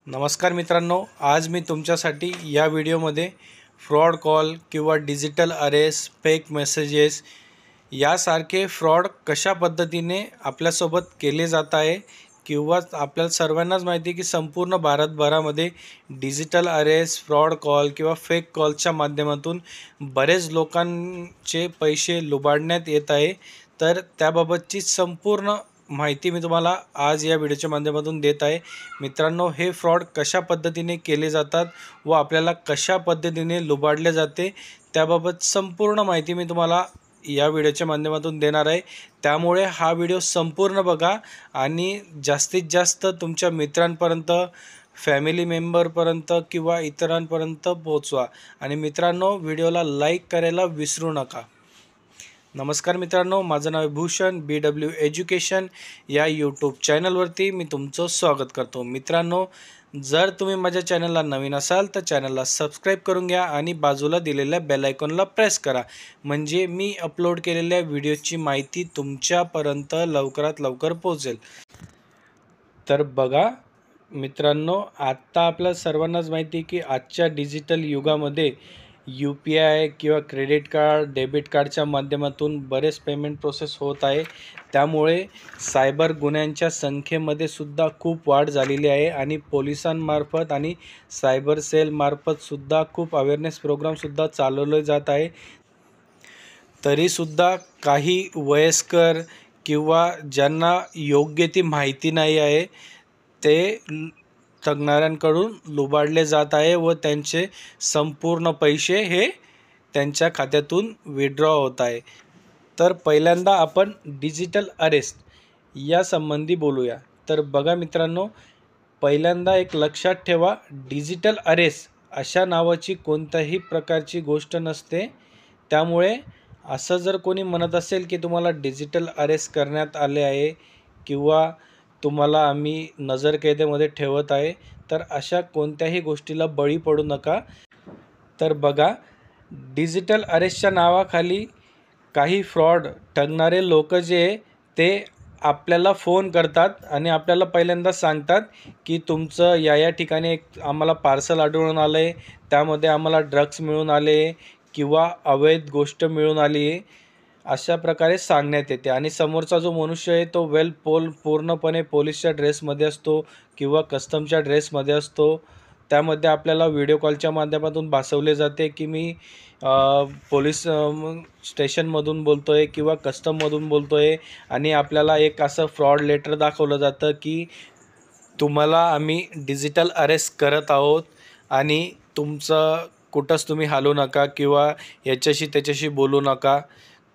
नमस्कार मित्रांनो, आज मी तुमच्यासाठी या व्हिडिओमध्ये फ्रॉड कॉल किंवा डिजिटल अरेस्ट, फेक मेसेजेस यासारखे फ्रॉड कशा पद्धतीने आपल्यासोबत केले जात आहे किंवा आपल्याला सर्वांनाच माहिती आहे की संपूर्ण भारतभरामध्ये डिजिटल अरेस्ट, फ्रॉड कॉल किंवा फेक कॉलच्या माध्यमातून बरेच लोकांचे पैसे लुबाडण्यात येत आहे। तर त्याबाबतची संपूर्ण माहिती मी तुम्हाला आज या व्हिडिओच्या माध्यमातून देत आहे। मित्रांनो, हे फ्रॉड कशा पद्धतीने केले जातात व आपल्याला कशा पद्धतीने लुबाडले जाते त्याबाबत संपूर्ण माहिती मी तुम्हाला या व्हिडिओच्या माध्यमातून देणार आहे। त्यामुळे हा व्हिडिओ संपूर्ण बघा आणि जास्तीत जास्त तुमच्या मित्रांपर्यंत, फॅमिली मेंबरपर्यंत किंवा इतरांपर्यंत पोहोचवा आणि मित्रांनो, व्हिडिओला लाईक करायला विसरू नका। नमस्कार मित्रांनो, माझं नाव आहे भूषण, BW एज्युकेशन या यूट्यूब चॅनलवरती मी तुमचं स्वागत करतो। मित्रांनो, जर तुम्ही माझ्या चॅनलला नवीन असाल तर चॅनलला सबस्क्राईब करून घ्या आणि बाजूला दिलेल्या बेल आयकॉनला प्रेस करा, म्हणजे मी अपलोड केलेल्या व्हिडिओची माहिती तुमच्यापर्यंत लवकरात लवकर पोहोचेल। तर बघा मित्रांनो, आत्ता आपल्या सर्वांनाच माहिती आहे की आजच्या डिजिटल युगामध्ये UPI किंवा क्रेडिट कार्ड, डेबिट कार्डच्या माध्यमातून बरेच पेमेंट प्रोसेस होत आहे। त्यामुळे सायबर गुन्ह्यांच्या संख्येमध्ये सुद्धा खूप वाढ झालेली आहे आणि पोलिसांमार्फत आणि सायबर सेलमार्फत सुद्धा खूप अवेअरनेस प्रोग्रामसुद्धा चालवले जात आहे। तरीसुद्धा काही वयस्कर किंवा ज्यांना योग्य ती माहिती नाही आहे ते तज्ञांकडून लुबाडले जात आहे व त्यांचे संपूर्ण पैसे हे त्यांच्या खात्यातून विड्रॉ होत आहे। तर पहिल्यांदा आपण डिजिटल अरेस्ट या संबंधी बोलूया। तर बघा मित्रांनो, पहिल्यांदा एक लक्षात ठेवा, डिजिटल अरेस्ट अशा नावाची कोणत्याही प्रकारची गोष्ट नसते। त्यामुळे असं जर कोणी म्हणत असेल की तुम्हाला डिजिटल अरेस्ट करण्यात आले आहे किंवा तुम्हाला आम्ही नजरकैदेमध्ये ठेवत आहे, तर अशा कोणत्याही गोष्टीला बळी पडू नका। तर बघा, डिजिटल अरेस्टच्या नावाखाली काही फ्रॉड ठगणारे लोक जे ते आपल्याला फोन करतात आणि आपल्याला पहिल्यांदा सांगतात की तुमचं या ठिकाणी एक आम्हाला पार्सल आढळून आलं आहे, त्यामध्ये आम्हाला ड्रग्ज मिळून आले किंवा अवैध गोष्ट मिळून आली आहे, अशा प्रकारे सांगण्यात येते। आणि समोरचा जो मनुष्य आहे तो पूर्णपणे पोलीसच्या ड्रेसमध्ये असतो किंवा कस्टमच्या ड्रेसमध्ये असतो। त्यामध्ये आपल्याला व्हिडिओ कॉलच्या माध्यमातून भासवले जाते की मी पोलीस स्टेशनमधून बोलतो आहे किंवा कस्टममधून बोलतो आहे आणि आपल्याला एक असं फ्रॉड लेटर दाखवलं जातं की तुम्हाला आम्ही डिजिटल अरेस्ट करत आहोत आणि तुमचं कुठंच तुम्ही हलू नका किंवा याच्याशी त्याच्याशी बोलू नका।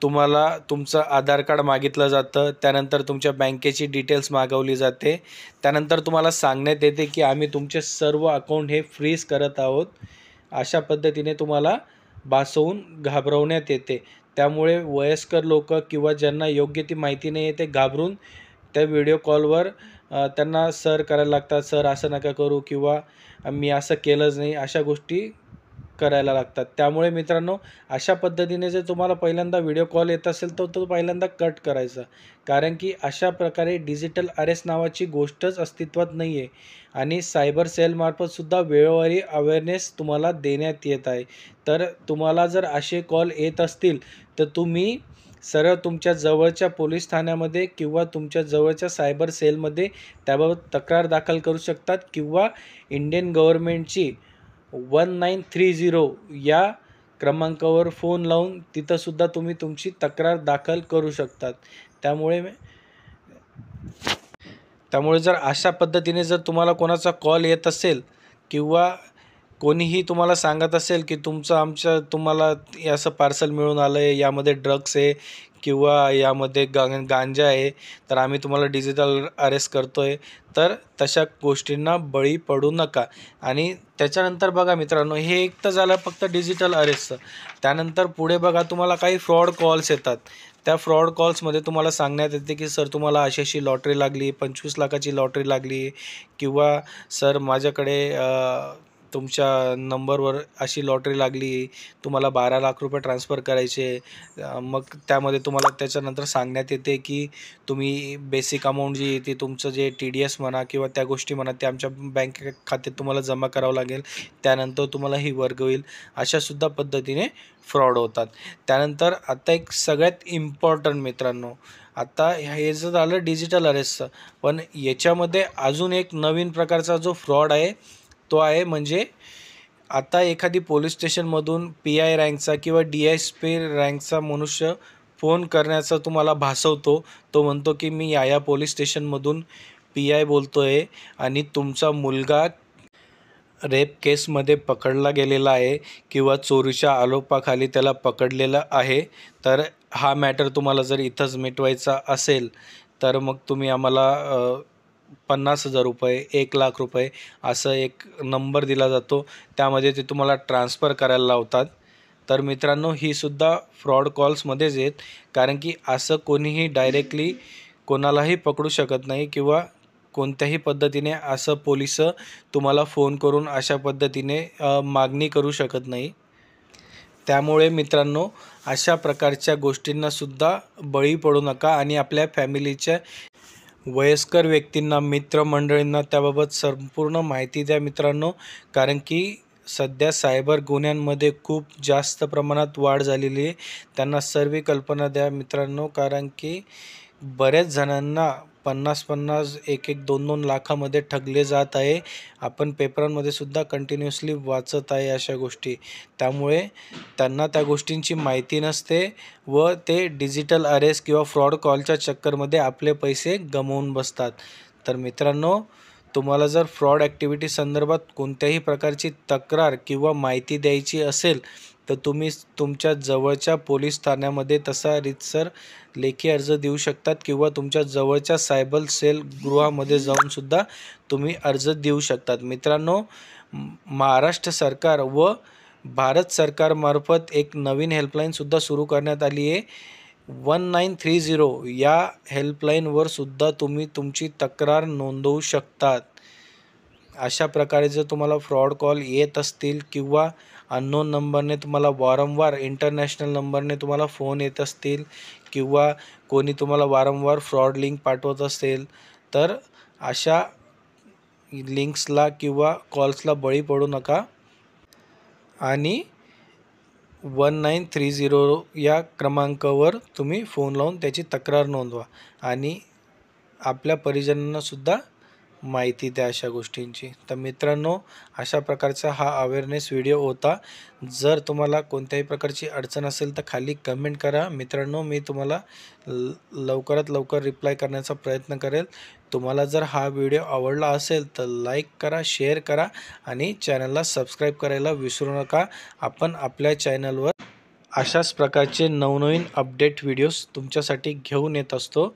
तुम्हाला तुमचं आधार कार्ड मागितलं जातं, त्यानंतर तुमच्या बँकेची डिटेल्स मागवली जाते, त्यानंतर तुम्हाला सांगण्यात येते की आम्ही तुमचे सर्व अकाउंट हे फ्रीज करत आहोत। अशा पद्धतीने तुम्हाला भासवून घाबरवण्यात येते। त्यामुळे वयस्कर लोक किंवा ज्यांना योग्य ती माहिती नाही आहे ते घाबरून त्या व्हिडिओ कॉलवर त्यांना सर करायला लागतात, सर असं नका करू किंवा मी असं केलंच नाही, अशा गोष्टी करायला लागतात। त्यामुळे मित्रांनो, अशा पद्धतीने जर तुम्हाला पहिल्यांदा व्हिडिओ कॉल येत असेल तर तो पहिल्यांदा कट करायचा, कारण की अशा प्रकारे डिजिटल अरेस्ट नावाची गोष्टच अस्तित्वात नाही आहे आणि सायबर सेलमार्फत सुद्धा वेळोवेळी अवेअरनेस तुम्हाला देण्यात येत आहे। तर तुम्हाला जर असे कॉल येत असतील तर तुम्ही सरळ तुमच्या जवळच्या पोलीस ठाण्यामध्ये किंवा तुमच्या जवळच्या सायबर सेलमध्ये त्याबाबत तक्रार दाखल करू शकतात किंवा इंडियन गव्हर्नमेंटची 1930 या क्रमांकावर फोन लावून तिथंसुद्धा तुम्ही तुमची तक्रार दाखल करू शकतात। त्यामुळे जर अशा पद्धतीने जर तुम्हाला कोणाचा कॉल येत असेल किंवा कोणीही तुम्हाला सांगत असेल की तुम्हाला असं पार्सल मिळून आलं आहे, यामध्ये ड्रग्स आहे किंवा यामध्ये गांजा आहे, तर आम्ही तुम्हाला डिजिटल अरेस्ट करतो आहे, तर तशा गोष्टींना बळी पडू नका। आणि त्याच्यानंतर बघा मित्रांनो, हे एक तर झालं फक्त डिजिटल अरेस्टचं। त्यानंतर पुढे बघा, तुम्हाला काही फ्रॉड कॉल्स येतात। त्या फ्रॉड कॉल्समध्ये तुम्हाला सांगण्यात येते की सर तुम्हाला अशी लॉटरी लागली, 25 लाखाची लॉटरी लागली किंवा सर माझ्याकडे तुमच्या नंबरवर अशी लॉटरी लागली, तुम्हाला 12 लाख रुपये ट्रान्सफर करायचे. मग त्यामध्ये तुम्हाला त्याच्यानंतर सांगण्यात येते की तुम्ही बेसिक अमाऊंट जी येते, तुमचं जे TDS म्हणा किंवा त्या गोष्टी म्हणा, ते आमच्या बँक खात्यात तुम्हाला जमा करावं लागेल, त्यानंतर तुम्हाला ही वर्ग होईल. अशासुद्धा पद्धतीने फ्रॉड होतात. त्यानंतर आता एक सगळ्यात इम्पॉर्टंट मित्रांनो, आता हे जर झालं डिजिटल अरेस्टचं, पण याच्यामध्ये अजून एक नवीन प्रकारचा जो फ्रॉड आहे तो आहे म्हणजे आता एखादी पोलीस स्टेशनमधून PI रँकचा किंवा DSP रँकचा मनुष्य फोन करण्याचा तुम्हाला भासवतो. तो म्हणतो की मी या पोलीस स्टेशनमधून PI बोलतो आहे आणि तुमचा मुलगा रेप केसमध्ये पकडला गेलेला आहे किंवा चोरीच्या आरोपाखाली त्याला पकडलेलं आहे. तर हा मॅटर तुम्हाला जर इथंच मिटवायचा असेल तर मग तुम्ही आम्हाला 50,000 रुपये, 1,00,000 रुपये असं एक नंबर दिला जातो. त्यामध्ये ते तुम्हाला ट्रान्सफर करायला लावतात. तर मित्रांनो, ही सुद्धा फ्रॉड कॉल्समध्येच आहेत, कारण की असं कोणीही डायरेक्टली कोणालाही पकडू शकत नाही किंवा कोणत्याही पद्धतीने असं पोलिस तुम्हाला फोन करून अशा पद्धतीने मागणी करू शकत नाही. त्यामुळे मित्रांनो, अशा प्रकारच्या गोष्टींनासुद्धा बळी पडू नका आणि आपल्या फॅमिलीच्या वयस्कर व्यक्तींना, मित्रमंडळींना त्याबाबत संपूर्ण माहिती द्या मित्रांनो. कारण की सध्या सायबर गुन्ह्यांमध्ये खूप जास्त प्रमाणात वाढ झालेली आहे. त्यांना सर्व कल्पना द्या मित्रांनो, कारण की बऱ्याच जणांना 50-50, 1-1, 2-2 लाखामध्ये ठगले जात आहे. आपण पेपरांमध्ये सुद्धा कंटिन्युअसली वाचत आहे अशा गोष्टी. त्यामुळे त्यांना त्या गोष्टींची माहिती नसते व ते डिजिटल अरेस्ट किंवा फ्रॉड कॉलच्या चक्करमध्ये आपले पैसे गमावून बसतात. तर मित्रांनो, तुम्हाला जर फ्रॉड ॲक्टिव्हिटी संदर्भात कोणत्याही प्रकारची तक्रार किंवा माहिती द्यायची असेल तर तुम्ही तुमच्या जवळच्या पोलीस ठाण्यामध्ये तसा रीतसर लेखी अर्ज देऊ शकतात किंवा तुमच्या जवळच्या सायबर सेल गृहामध्ये जाऊनसुद्धा तुम्ही अर्ज देऊ शकतात. मित्रांनो, महाराष्ट्र सरकार व भारत सरकारमार्फत एक नवीन हेल्पलाईनसुद्धा सुरू करण्यात आली आहे. 1930 या हेल्पलाईनवर सुद्धा तुम्ही तुमची तक्रार नोंदवू शकतात. अशा प्रकारे जर तुम्हाला फ्रॉड कॉल येत असतील किंवा अननोन नंबरने तुम्हाला वारंवार, इंटरनॅशनल नंबरने तुम्हाला फोन येत असतील किंवा कोणी तुम्हाला वारंवार फ्रॉड लिंक पाठवत असेल, तर अशा लिंक्सला किंवा कॉल्सला बळी पडू नका आणि 1930 या क्रमांकावर तुम्ही फोन लावून त्याची तक्रार नोंदवा आणि आपल्या परिजनांनासुद्धा माहिती द्या अशा गोष्टींची. तर मित्रांनो, अशा प्रकारचा हा अवेअरनेस व्हिडिओ होता. जर तुम्हाला कोणत्याही प्रकारची अडचण असेल तर खाली कमेंट करा मित्रांनो. मी तुम्हाला लवकरात लवकर रिप्लाय करण्याचा प्रयत्न करेल. तुम्हाला जर हा व्हिडिओ आवडला असेल तर लाईक करा, शेअर करा आणि चॅनलला सबस्क्राईब करायला विसरू नका. आपण आपल्या चॅनलवर अशाच प्रकारचे नवनवीन अपडेट व्हिडिओज तुमच्यासाठी घेऊन येत असतो.